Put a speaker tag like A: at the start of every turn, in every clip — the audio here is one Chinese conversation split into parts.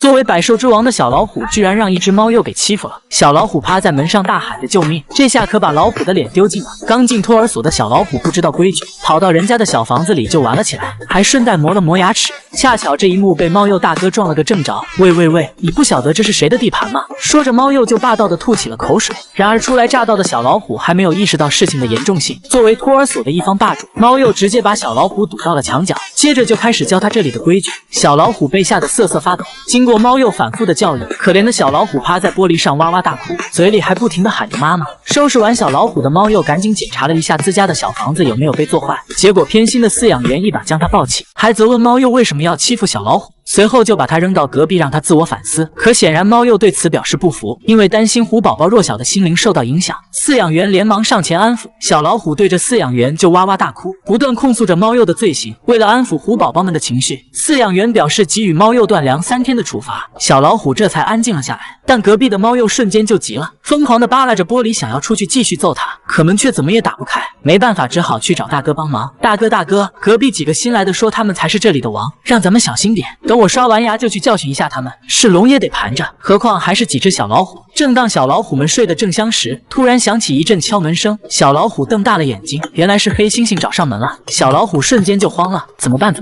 A: 作为百兽之王的小老虎，居然让一只猫鼬给欺负了。小老虎趴在门上大喊着救命，这下可把老虎的脸丢尽了。刚进托儿所的小老虎不知道规矩，跑到人家的小房子里就玩了起来，还顺带磨了磨牙齿。恰巧这一幕被猫鼬大哥撞了个正着。喂，你不晓得这是谁的地盘吗？说着，猫鼬就霸道的吐起了口水。然而初来乍到的小老虎还没有意识到事情的严重性，作为托儿所的一方霸主，猫鼬直接把小老虎堵到了墙角，接着就开始教他这里的规矩。小老虎被吓得瑟瑟发抖。经过猫鼬反复的教育，可怜的小老虎趴在玻璃上哇哇大哭，嘴里还不停的喊着妈妈。收拾完小老虎的猫鼬赶紧检查了一下自家的小房子有没有被做坏，结果偏心的饲养员一把将他抱起，还责问猫鼬为什么要欺负小老虎。随后就把它扔到隔壁，让它自我反思。可显然猫鼬对此表示不服，因为担心虎宝宝弱小的心灵受到影响，饲养员连忙上前安抚小老虎，对着饲养员就哇哇大哭，不断控诉着猫鼬的罪行。为了安抚虎宝宝们的情绪，饲养员表示给予猫鼬断粮3天的处罚，小老虎这才安静了下来。但隔壁的猫鼬瞬间就急了，疯狂地扒拉着玻璃，想要出去继续揍他，可门却怎么也打不开。没办法，只好去找大哥帮忙。大哥，隔壁几个新来的说他们才是这里的王，让咱们小心点，等我刷完牙就去教训一下他们，是龙也得盘着，何况还是几只小老虎。正当小老虎们睡得正香时，突然响起一阵敲门声，小老虎瞪大了眼睛，原来是黑猩猩找上门了。小老虎瞬间就慌了，怎么办？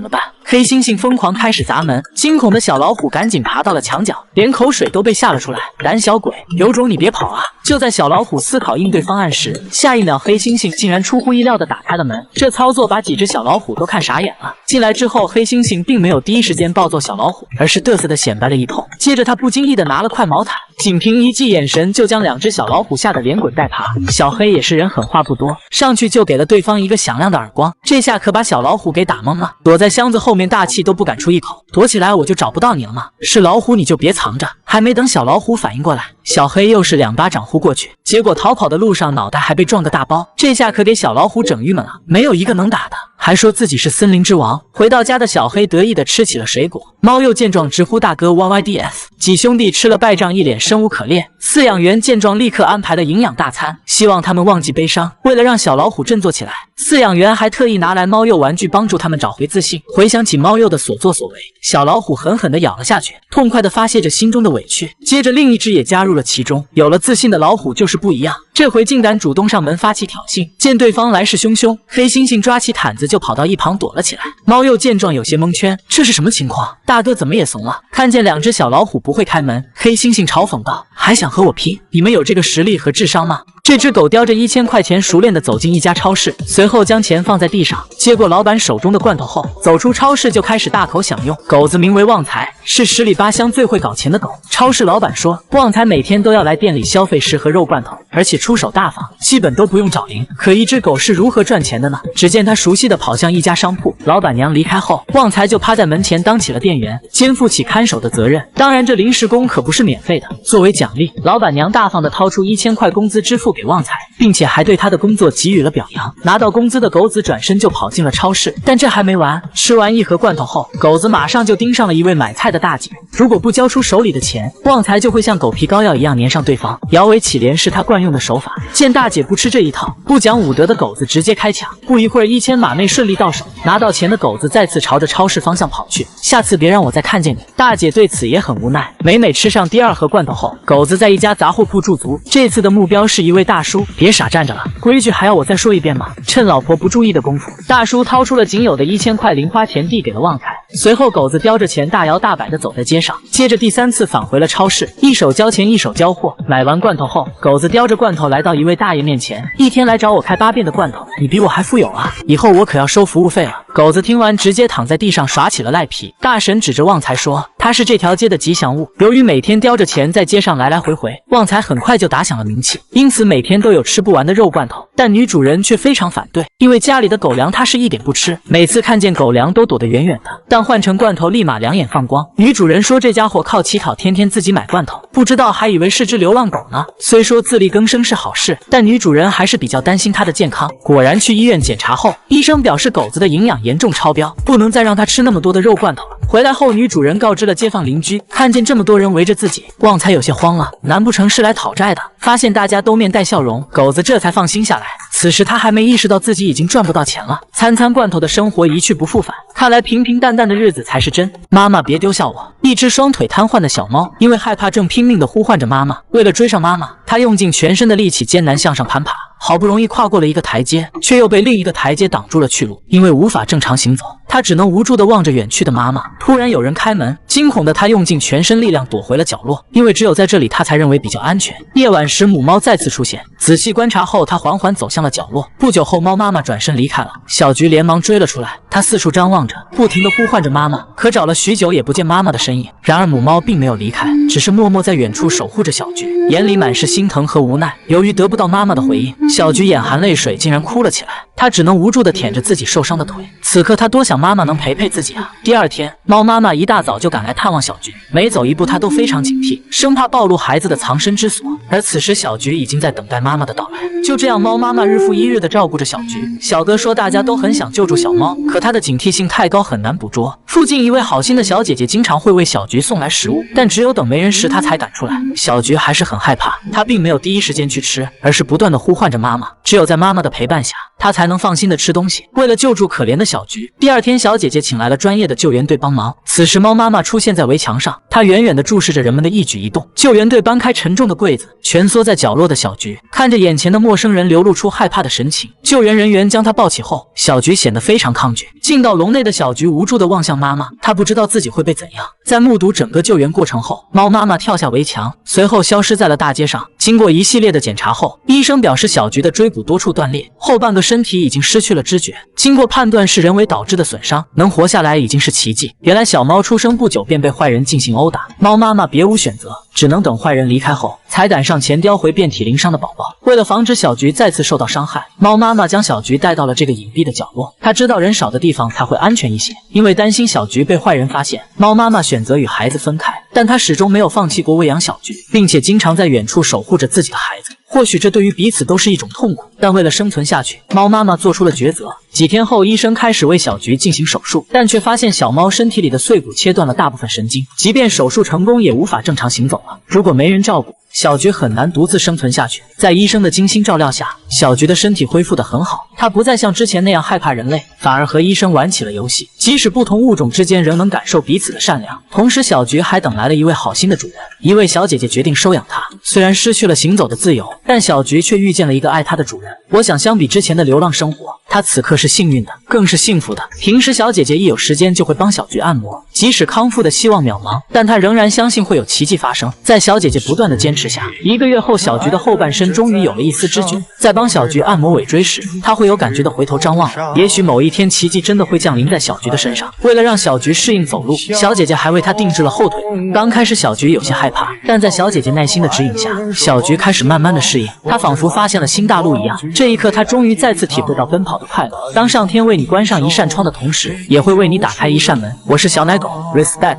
A: 黑猩猩疯狂开始砸门，惊恐的小老虎赶紧爬到了墙角，连口水都被吓了出来。胆小鬼，有种你别跑啊！就在小老虎思考应对方案时，下一秒黑猩猩竟然出乎意料地打开了门，这操作把几只小老虎都看傻眼了。进来之后，黑猩猩并没有第一时间暴揍小老虎，而是嘚瑟地显摆了一通，接着他不经意地拿了块毛毯，仅凭一记眼神就将2只小老虎吓得连滚带爬。小黑也是人狠话不多，上去就给了对方一个响亮的耳光，这下可把小老虎给打懵了，躲在箱子后面大气都不敢出一口。躲起来我就找不到你了吗？是老虎你就别藏着。还没等小老虎反应过来，小黑又是2巴掌呼过去，结果逃跑的路上脑袋还被撞个大包，这下可给小老虎整郁闷了，没有一个能打的，还说自己是森林之王。回到家的小黑得意地吃起了水果，猫鼬见状直呼大哥 YYDS， 几兄弟吃了败仗一脸生无可恋。饲养员见状立刻安排了营养大餐，希望他们忘记悲伤。为了让小老虎振作起来，饲养员还特意拿来猫鼬玩具帮助他们找回自信。回想起猫鼬的所作所为，小老虎狠狠地咬了下去，痛快地发泄着心中的委屈。接着另一只也加入了其中，有了自信的老虎就是不一样，这回竟敢主动上门发起挑衅。见对方来势汹汹，黑猩猩抓起毯子就跑到一旁躲了起来。猫鼬见状有些蒙圈，这是什么情况？大哥怎么也怂了？看见2只小老虎不会开门，黑猩猩嘲讽道：“还想和我拼？你们有这个实力和智商吗？”这只狗叼着1000块钱，熟练地走进一家超市，随后将钱放在地上，接过老板手中的罐头后，走出超市就开始大口享用。狗子名为旺财，是10里8乡最会搞钱的狗。超市老板说，旺财每天都要来店里消费10盒肉罐头，而且出手大方，基本都不用找零。可一只狗是如何赚钱的呢？只见他熟悉地跑向一家商铺，老板娘离开后，旺财就趴在门前当起了店员，肩负起看守的责任。当然，这临时工可不是免费的。作为奖励，老板娘大方地掏出1000块工资支付给旺财，并且还对他的工作给予了表扬。拿到工资的狗子转身就跑进了超市，但这还没完，吃完1盒罐头后，狗子马上就盯上了一位买菜的大姐，如果不交出手里的钱，旺财就会像狗皮膏药一样粘上对方，摇尾乞怜是他惯用的手法。见大姐不吃这一套，不讲武德的狗子直接开抢。不一会儿，1000马内顺利到手，拿到钱的狗子再次朝着超市方向跑去，下次别让我再看见你。大姐对此也很无奈。每每吃上第2盒罐头后，狗子在一家杂货铺驻足，这次的目标是一位大叔。别傻站着了，规矩还要我再说一遍吗？趁老婆不注意的功夫，大叔掏出了仅有的1000块零花钱递给了旺财，随后狗子叼着钱大摇大摆地走在街上，接着第3次返回了超市，一手交钱一手交货。买完罐头后，狗子叼着罐头来到一位大爷面前，一天来找我开8遍的罐头，你比我还富有啊，以后我可要收服务费了。狗子听完直接躺在地上耍起了赖皮。大婶指着旺财说，他是这条街的吉祥物，由于每天叼着钱在街上来来回回，旺财很快就打响了名气，因此每天都有吃不完的肉罐头。但女主人却非常反对，因为家里的狗粮她是一点不吃，每次看见狗粮都躲得远远的，但换成罐头立马两眼放光。女主人说这家伙靠乞讨，天天自己买罐头，不知道还以为是只流浪狗呢。虽说自力更生是好事，但女主人还是比较担心它的健康。果然去医院检查后，医生表示狗子的营养严重超标，不能再让它吃那么多的肉罐头了。回来后，女主人告知了街坊邻居，看见这么多人围着自己，旺财有些慌了，难不成是来讨债的？发现大家都面带笑容，狗子这才放心下来。此时他还没意识到自己已经赚不到钱了，餐餐罐头的生活一去不复返，看来平平淡淡的日子才是真。妈妈别丢下我！一只双腿瘫痪的小猫因为害怕正拼命地呼唤着妈妈。为了追上妈妈，它用尽全身的力气艰难向上攀爬，好不容易跨过了一个台阶，却又被另一个台阶挡住了去路。因为无法正常行走，它只能无助地望着远去的妈妈。突然有人开门，惊恐的它用尽全身力量躲回了角落，因为只有在这里它才认为比较安全。夜晚时，母猫再次出现，仔细观察后，它缓缓走向了角落。不久后，猫妈妈转身离开了，小菊连忙追了出来，它四处张望着，不停地呼唤着妈妈，可找了许久也不见妈妈的身影。然而母猫并没有离开，只是默默在远处守护着小菊，眼里满是心疼和无奈。由于得不到妈妈的回应，小菊眼含泪水，竟然哭了起来。她只能无助地舔着自己受伤的腿。此刻她多想妈妈能陪陪自己啊！第二天，猫妈妈一大早就赶来探望小菊，每走一步她都非常警惕，生怕暴露孩子的藏身之所。而此时小菊已经在等待妈妈的到来。就这样，猫妈妈日复一日地照顾着小菊。小哥说大家都很想救助小猫，可它的警惕性太高，很难捕捉。附近一位好心的小姐姐经常会为小菊送来食物，但只有等没人时她才敢出来。小菊还是很害怕，她并没有第一时间去吃，而是不断地呼唤着妈妈。只有在妈妈的陪伴下，她才能放心地吃东西。为了救助可怜的小菊，第二天小姐姐请来了专业的救援队帮忙。此时猫妈妈出现在围墙上，她远远地注视着人们的一举一动。救援队搬开沉重的柜子，蜷缩在角落的小菊看着眼前的陌生人，流露出害怕的神情。救援人员将她抱起后，小菊显得非常抗拒。进到笼内的小菊无助地望向妈妈，她不知道自己会被怎样。在目睹整个救援过程后，猫妈妈跳下围墙，随后消失在了大街上。经过一系列的检查后，医生表示小菊的椎骨多处断裂，后半个身体已经失去了知觉。经过判断是人为导致的损伤，能活下来已经是奇迹。原来小猫出生不久便被坏人进行殴打，猫妈妈别无选择，只能等坏人离开后才敢上前叼回遍体鳞伤的宝宝。为了防止小菊再次受到伤害，猫妈妈将小菊带到了这个隐蔽的角落。她知道人少的地方才会安全一些，因为担心小菊被坏人发现，猫妈妈选择与孩子分开，但她始终没有放弃过喂养小菊，并且经常在远处守护着自己的孩子。或许这对于彼此都是一种痛苦，但为了生存下去，猫妈妈做出了抉择。几天后，医生开始为小菊进行手术，但却发现小猫身体里的碎骨切断了大部分神经，即便手术成功，也无法正常行走了。如果没人照顾，小菊很难独自生存下去。在医生的精心照料下，小菊的身体恢复得很好，她不再像之前那样害怕人类，反而和医生玩起了游戏。即使不同物种之间仍能感受彼此的善良。同时，小菊还等来了一位好心的主人，一位小姐姐决定收养她。虽然失去了行走的自由，但小菊却遇见了一个爱她的主人。我想相比之前的流浪生活，她此刻是幸运的，更是幸福的。平时小姐姐一有时间就会帮小菊按摩，即使康复的希望渺茫，但她仍然相信会有奇迹发生。在小姐姐不断的坚持下，1个月后，小菊的后半身终于有了一丝知觉。在帮小菊按摩尾椎时，她会有感觉的回头张望，也许某一天奇迹真的会降临在小菊的身上。为了让小菊适应走路，小姐姐还为她定制了后腿。刚开始小菊有些害怕，但在小姐姐耐心的指引下，小菊开始慢慢的适应。她仿佛发现了新大陆一样，这一刻她终于再次体会到奔跑的快乐。当上天为你关上一扇窗的同时，也会为你打开一扇门。我是小奶狗 Respect。